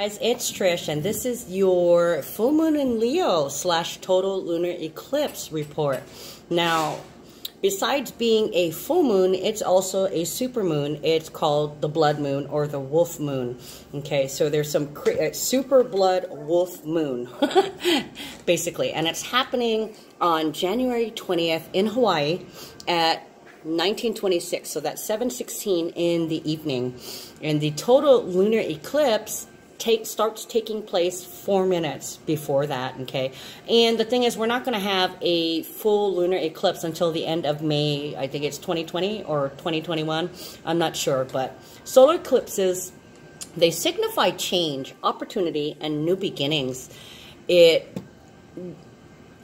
Guys, it's Trish, and this is your full moon in Leo / total lunar eclipse report. Now, besides being a full moon, it's also a super moon. It's called the blood moon or the wolf moon. Okay, so there's some super blood wolf moon, basically, and it's happening on January 20th in Hawaii at 1926. So that's 7:16 in the evening, and the total lunar eclipse starts taking place 4 minutes before that, okay? And the thing is, we're not going to have a full lunar eclipse until the end of May. I think it's 2020 or 2021. I'm not sure, but solar eclipses, they signify change, opportunity, and new beginnings.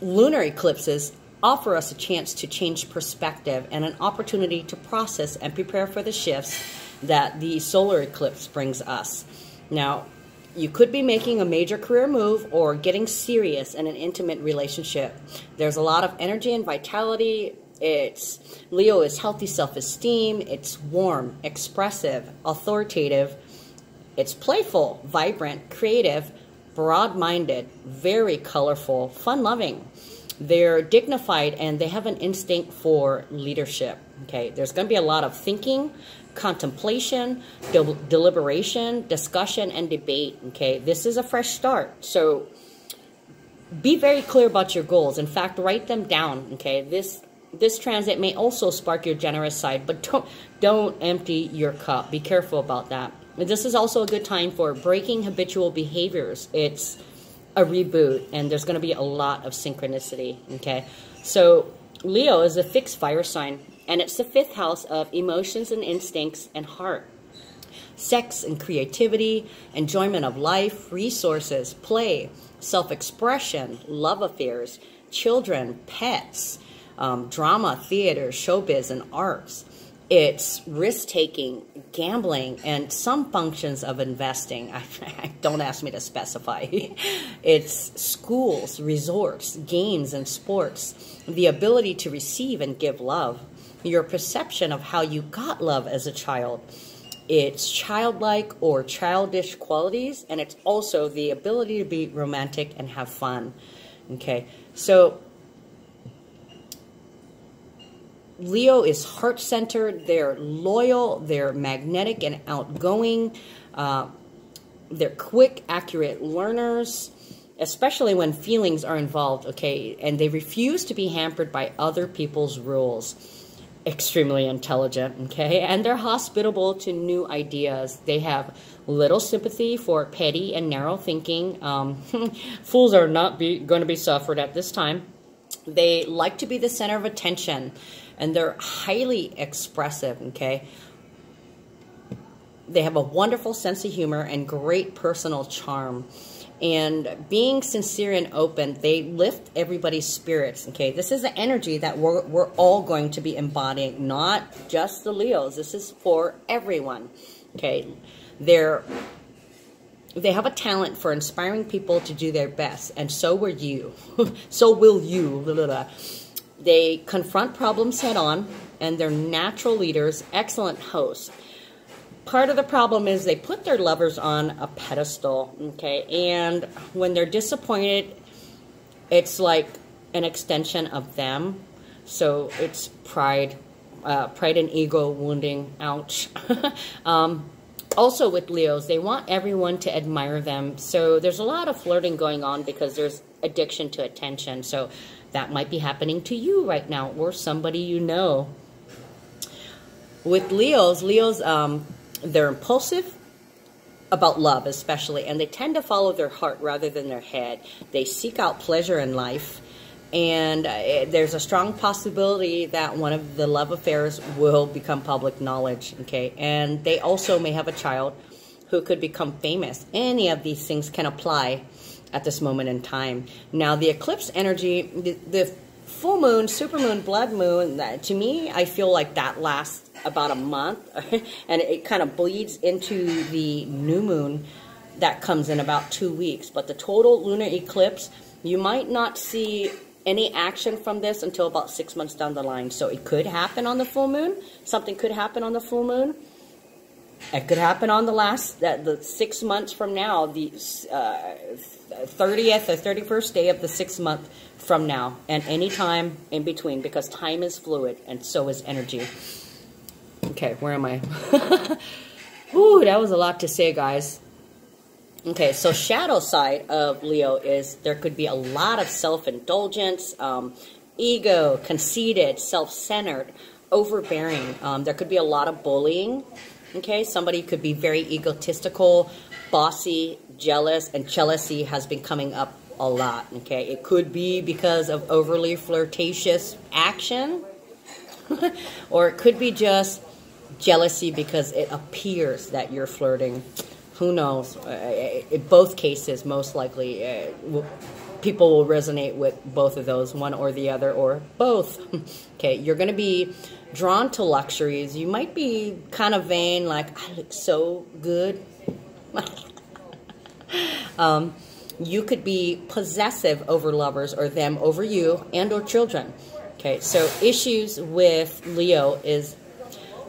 Lunar eclipses offer us a chance to change perspective and an opportunity to process and prepare for the shifts that the solar eclipse brings us. Now, you could be making a major career move or getting serious in an intimate relationship. There's a lot of energy and vitality. Leo is healthy self-esteem. It's warm, expressive, authoritative. It's playful, vibrant, creative, broad-minded, very colorful, fun-loving. They're dignified and they have an instinct for leadership. Okay, there's going to be a lot of thinking, contemplation, deliberation, discussion, and debate. Okay, this is a fresh start, so be very clear about your goals. In fact, write them down. Okay, this transit may also spark your generous side, but don't empty your cup. Be careful about that. This is also a good time for breaking habitual behaviors. It's a reboot, and there's going to be a lot of synchronicity. Okay, so Leo is a fixed fire sign, and it's the 5th house of emotions and instincts and heart. Sex and creativity, enjoyment of life, resources, play, self-expression, love affairs, children, pets, drama, theater, showbiz, and arts. It's risk-taking, gambling, and some functions of investing. Don't ask me to specify. It's schools, resorts, games, and sports. The ability to receive and give love. Your perception of how you got love as a child. It's childlike or childish qualities, and it's also the ability to be romantic and have fun. Okay, so Leo is heart-centered. They're loyal. They're magnetic and outgoing. They're quick, accurate learners, especially when feelings are involved, okay? And they refuse to be hampered by other people's rules. Extremely intelligent, okay? And they're hospitable to new ideas. They have little sympathy for petty and narrow thinking. Fools are not going to be suffered at this time. They like to be the center of attention, and they're highly expressive, okay? They have a wonderful sense of humor and great personal charm. And being sincere and open, they lift everybody's spirits, okay? This is the energy that we're all going to be embodying, not just the Leos. This is for everyone, okay? They have a talent for inspiring people to do their best, and so will you. So will you. Blah, blah, blah. They confront problems head on, and they're natural leaders, excellent hosts. Part of the problem is they put their lovers on a pedestal, okay? And when they're disappointed, it's like an extension of them. So it's pride and ego wounding. Ouch. Also with Leos, they want everyone to admire them. So there's a lot of flirting going on because there's addiction to attention. So that might be happening to you right now or somebody you know. With Leos, they're impulsive about love especially, and they tend to follow their heart rather than their head. They seek out pleasure in life, and there's a strong possibility that one of the love affairs will become public knowledge, okay? And they also may have a child who could become famous. Any of these things can apply at this moment in time. Now, the eclipse energy, the full moon, super moon, blood moon, to me, I feel like that lasts about a month, and it kind of bleeds into the new moon that comes in about 2 weeks. But the total lunar eclipse, you might not see any action from this until about 6 months down the line. So it could happen on the full moon. Something could happen on the full moon. It could happen on the 6 months from now, the 30th or 31st day of the 6th month from now, and any time in between, because time is fluid and so is energy. Okay, where am I? Ooh, that was a lot to say, guys. Okay, so shadow side of Leo is there could be a lot of self-indulgence, ego, conceited, self-centered, overbearing. There could be a lot of bullying. Okay, somebody could be very egotistical, bossy, jealous, and jealousy has been coming up a lot. Okay, it could be because of overly flirtatious action, or it could be just jealousy because it appears that you're flirting. Who knows? In both cases, most likely, people will resonate with both of those, one or the other, or both. Okay, you're going to be drawn to luxuries. You might be kind of vain, like, I look so good. You could be possessive over lovers, or them over you, and or children. Okay, so issues with Leo is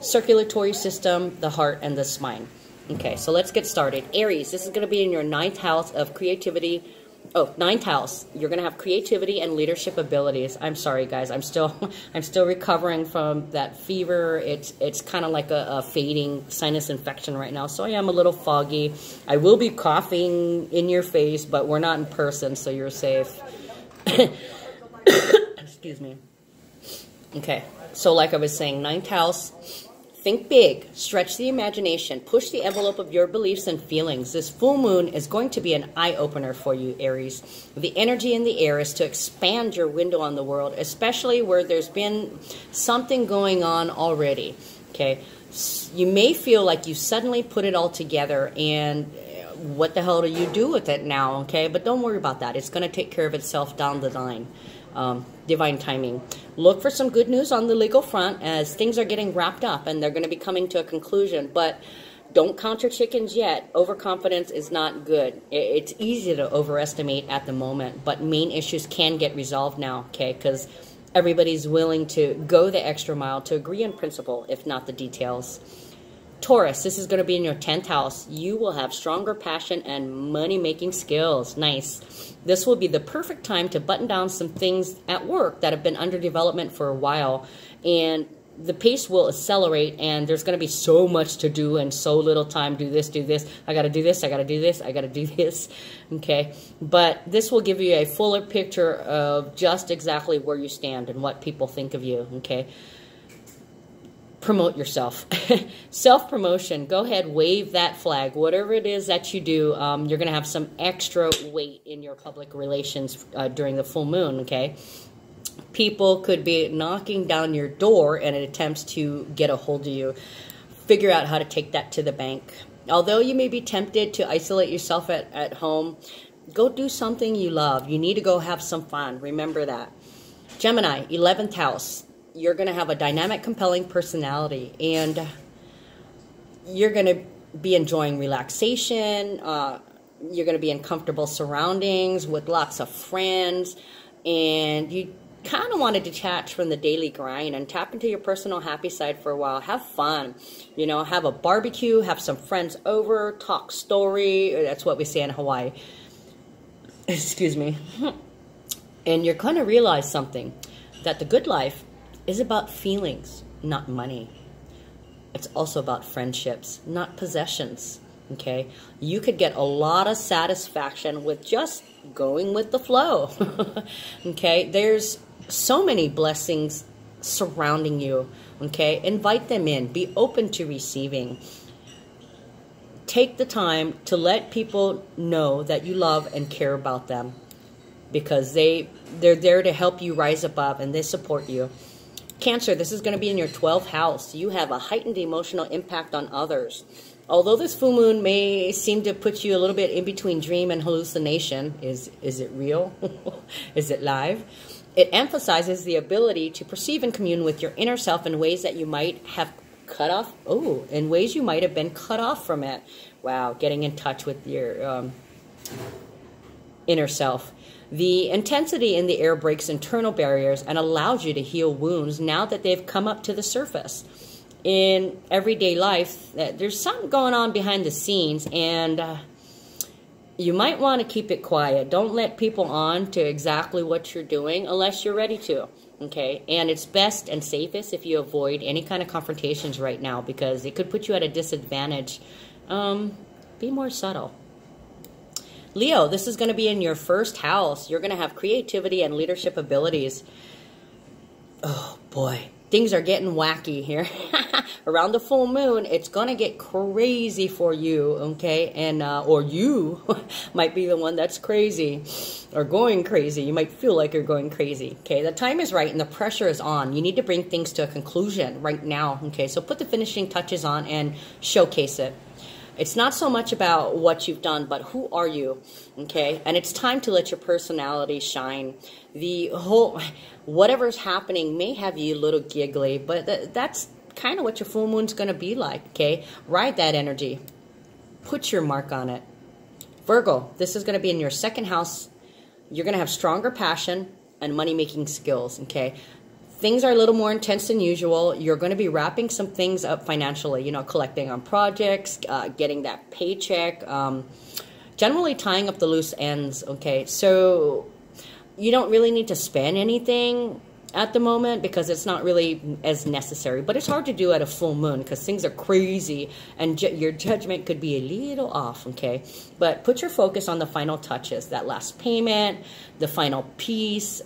circulatory system, the heart, and the spine. Okay, so let's get started. Aries, this is going to be in your 9th house of creativity. Oh, 9th house. You're going to have creativity and leadership abilities. I'm sorry, guys. I'm still recovering from that fever. It's kind of like a fading sinus infection right now, so I am a little foggy. I will be coughing in your face, but we're not in person, so you're safe. Excuse me. Okay, so like I was saying, 9th house. Think big, stretch the imagination, push the envelope of your beliefs and feelings. This full moon is going to be an eye-opener for you, Aries. The energy in the air is to expand your window on the world, especially where there's been something going on already. Okay, you may feel like you suddenly put it all together and what the hell do you do with it now? Okay, but don't worry about that. It's going to take care of itself down the line. Divine timing. Look for some good news on the legal front as things are getting wrapped up and they're going to be coming to a conclusion. But don't count your chickens yet. Overconfidence is not good. It's easy to overestimate at the moment, but main issues can get resolved now, okay? Because everybody's willing to go the extra mile to agree on principle, if not the details. Taurus, this is going to be in your 10th house. You will have stronger passion and money-making skills. Nice. This will be the perfect time to button down some things at work that have been under development for a while. And the pace will accelerate, and there's going to be so much to do and so little time. Do this, do this. I got to do this, I got to do this, I got to do this. Okay. But this will give you a fuller picture of just exactly where you stand and what people think of you. Okay. Promote yourself. Self-promotion. Go ahead, wave that flag. Whatever it is that you do, you're going to have some extra weight in your public relations during the full moon, okay? People could be knocking down your door in an attempt to get a hold of you. Figure out how to take that to the bank. Although you may be tempted to isolate yourself at home, go do something you love. You need to go have some fun. Remember that. Gemini, 11th house. You're going to have a dynamic, compelling personality, and you're going to be enjoying relaxation. You're going to be in comfortable surroundings with lots of friends, and you kind of want to detach from the daily grind and tap into your personal happy side for a while. Have fun. You know, have a barbecue, have some friends over, talk story. That's what we say in Hawaii. Excuse me. And you're going to realize something, that the good life is about feelings, not money. It's also about friendships, not possessions, okay? You could get a lot of satisfaction with just going with the flow, okay? There's so many blessings surrounding you, okay? Invite them in. Be open to receiving. Take the time to let people know that you love and care about them, because they're there to help you rise above, and they support you. Cancer, this is going to be in your 12th house. You have a heightened emotional impact on others. Although this full moon may seem to put you a little bit in between dream and hallucination, is it real? Is it live? It emphasizes the ability to perceive and commune with your inner self in ways that you might have cut off. Oh, in ways you might have been cut off from it. Wow, getting in touch with your inner self. The intensity in the air breaks internal barriers and allows you to heal wounds now that they've come up to the surface. in everyday life, there's something going on behind the scenes, and you might want to keep it quiet. Don't let people on to exactly what you're doing unless you're ready to. Okay, and it's best and safest if you avoid any kind of confrontations right now, because it could put you at a disadvantage. Be more subtle. Leo, this is going to be in your first house. You're going to have creativity and leadership abilities. Oh, boy. Things are getting wacky here. Around the full moon, it's going to get crazy for you, okay? And or you might be the one that's crazy or going crazy. You might feel like you're going crazy, okay? The time is right and the pressure is on. You need to bring things to a conclusion right now, okay? So put the finishing touches on and showcase it. It's not so much about what you've done, but who are you, okay? And it's time to let your personality shine. The whole, whatever's happening may have you a little giggly, but that's kind of what your full moon's going to be like, okay? Ride that energy. Put your mark on it. Virgo, this is going to be in your second house. You're going to have stronger passion and money-making skills, okay? Things are a little more intense than usual. You're going to be wrapping some things up financially, you know, collecting on projects, getting that paycheck, generally tying up the loose ends, okay? So you don't really need to spend anything at the moment because it's not really as necessary. But it's hard to do at a full moon because things are crazy and your judgment could be a little off, okay? But put your focus on the final touches, that last payment, the final piece,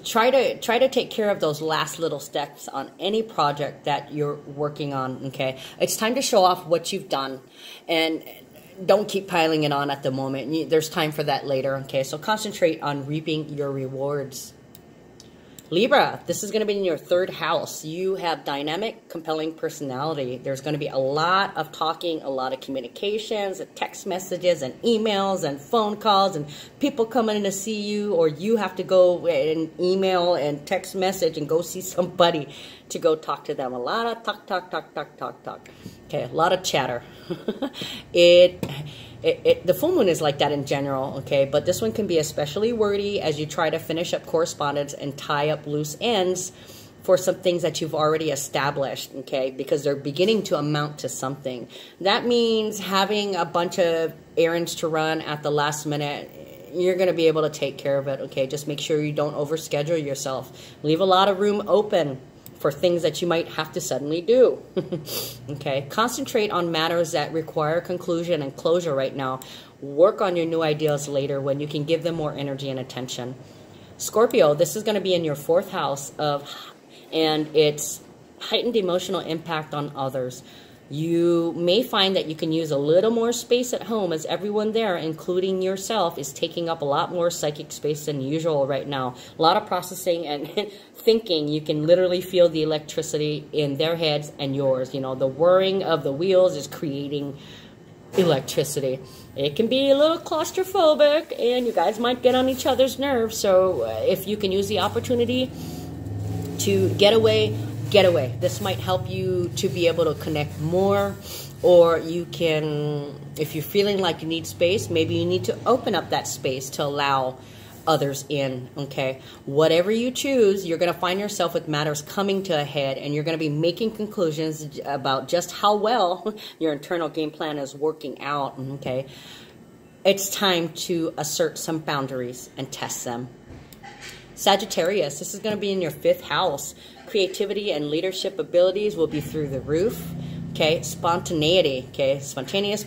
try to take care of those last little steps on any project that you're working on, okay? It's time to show off what you've done, and don't keep piling it on at the moment. There's time for that later, okay? So concentrate on reaping your rewards. Libra, this is going to be in your third house. You have dynamic, compelling personality. There's going to be a lot of talking, a lot of communications, and text messages, and emails, and phone calls, and people coming in to see you, or you have to go and email and text message and go see somebody to go talk to them. A lot of talk. Okay, a lot of chatter. The full moon is like that in general, okay? But this one can be especially wordy as you try to finish up correspondence and tie up loose ends for some things that you've already established, okay? Because they're beginning to amount to something. That means having a bunch of errands to run at the last minute. You're going to be able to take care of it, okay? Just make sure you don't overschedule yourself. Leave a lot of room open for things that you might have to suddenly do. Okay, concentrate on matters that require conclusion and closure right now. Work on your new ideas later when you can give them more energy and attention. Scorpio, this is going to be in your fourth house and it's heightened emotional impact on others. You may find that you can use a little more space at home as everyone there, including yourself, is taking up a lot more psychic space than usual right now. A lot of processing and thinking. You can literally feel the electricity in their heads and yours. You know, the whirring of the wheels is creating electricity. It can be a little claustrophobic, and you guys might get on each other's nerves. So if you can use the opportunity to get away. This might help you to be able to connect more, or you can, if you're feeling like you need space, maybe you need to open up that space to allow others in, okay? Whatever you choose, you're going to find yourself with matters coming to a head, and you're going to be making conclusions about just how well your internal game plan is working out, okay? It's time to assert some boundaries and test them. Sagittarius, this is going to be in your fifth house. Creativity and leadership abilities will be through the roof. Okay, spontaneity. Okay, spontaneous.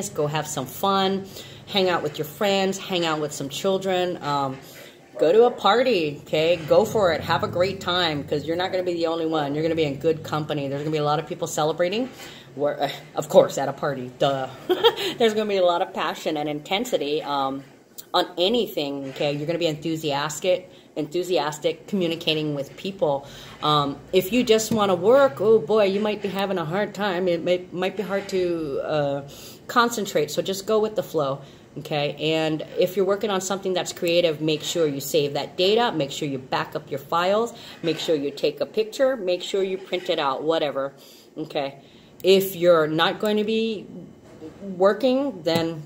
Go have some fun. Hang out with your friends. Hang out with some children. Go to a party. Okay, go for it. Have a great time, because you're not going to be the only one. You're going to be in good company. There's going to be a lot of people celebrating. Of course, at a party. Duh. There's going to be a lot of passion and intensity on anything. Okay, you're going to be enthusiastic, communicating with people. If you just want to work, oh boy, you might be having a hard time. It might be hard to concentrate, so just go with the flow, okay? And if you're working on something that's creative, make sure you save that data, make sure you back up your files, make sure you take a picture, make sure you print it out, whatever, okay? If you're not going to be working, then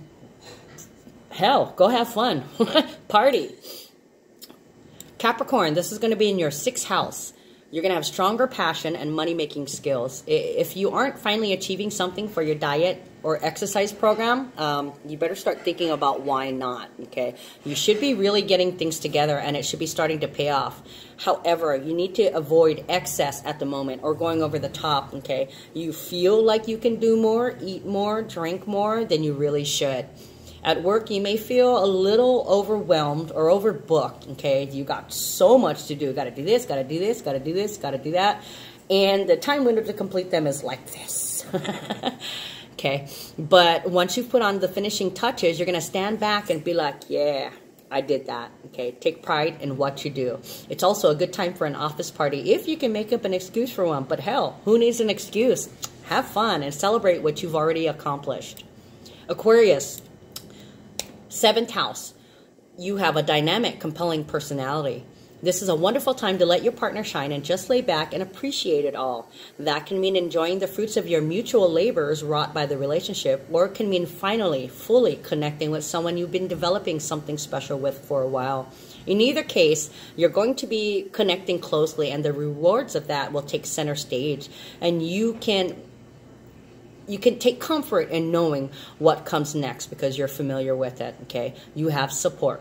hell, go have fun. Party. Capricorn, this is going to be in your 6th house. You're going to have stronger passion and money-making skills. If you aren't finally achieving something for your diet or exercise program, you better start thinking about why not, okay? You should be really getting things together, and it should be starting to pay off. However, you need to avoid excess at the moment or going over the top, okay? You feel like you can do more, eat more, drink more than you really should. At work, you may feel a little overwhelmed or overbooked, okay? You got so much to do. Got to do this, got to do this, got to do this, got to do that. And the time window to complete them is like this. Okay? But once you've put on the finishing touches, you're going to stand back and be like, yeah, I did that. Okay? Take pride in what you do. It's also a good time for an office party if you can make up an excuse for one. But hell, who needs an excuse? Have fun and celebrate what you've already accomplished. Aquarius. 7th house, you have a dynamic, compelling personality. This is a wonderful time to let your partner shine and just lay back and appreciate it all. That can mean enjoying the fruits of your mutual labors wrought by the relationship, or it can mean finally, fully connecting with someone you've been developing something special with for a while. In either case, you're going to be connecting closely, and the rewards of that will take center stage, and you can take comfort in knowing what comes next because you're familiar with it, okay? You have support.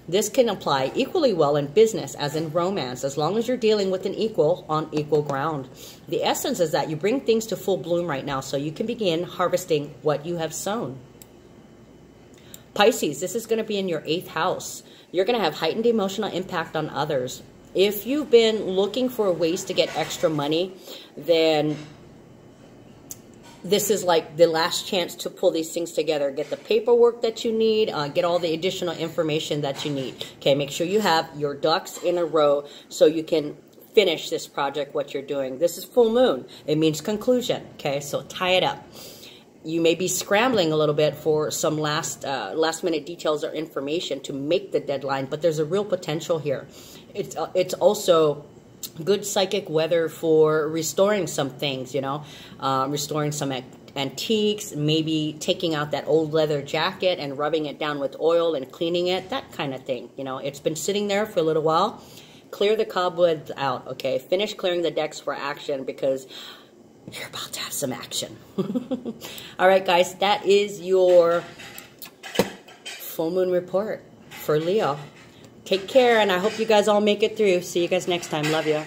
This can apply equally well in business as in romance, as long as you're dealing with an equal on equal ground. The essence is that you bring things to full bloom right now so you can begin harvesting what you have sown. Pisces, this is going to be in your 8th house. You're going to have heightened emotional impact on others. If you've been looking for ways to get extra money, then this is like the last chance to pull these things together. Get the paperwork that you need. Get all the additional information that you need. Okay, make sure you have your ducks in a row so you can finish this project, what you're doing. This is full moon. It means conclusion. Okay, so tie it up. You may be scrambling a little bit for some last minute details or information to make the deadline, but there's a real potential here. It's also good psychic weather for restoring some things, you know, restoring some antiques, maybe taking out that old leather jacket and rubbing it down with oil and cleaning it, that kind of thing. You know, it's been sitting there for a little while. Clear the cobwebs out, okay? Finish clearing the decks for action because you're about to have some action. All right, guys, that is your full moon report for Leo. Take care, and I hope you guys all make it through. See you guys next time. Love you.